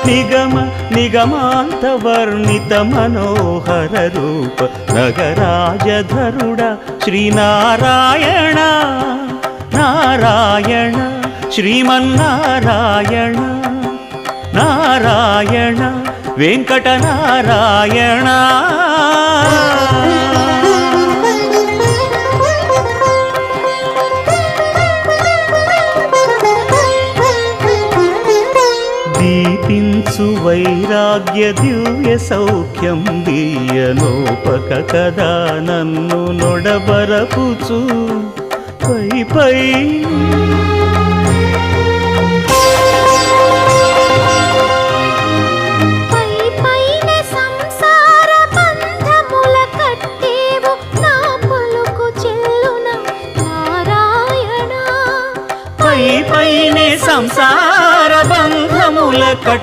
నిగమ నిగమాంత వర్ణిత మనోహర రూప నగరాజధరుడ శ్రీనారాయణ నారాయణ శ్రీమన్నారాయణ నారాయణ వెంకటనారాయణ. దీపించు వైరాగ్య దివ్య సౌఖ్యం దీయనోపక కదా నన్ను నొడబరపుచు పై పై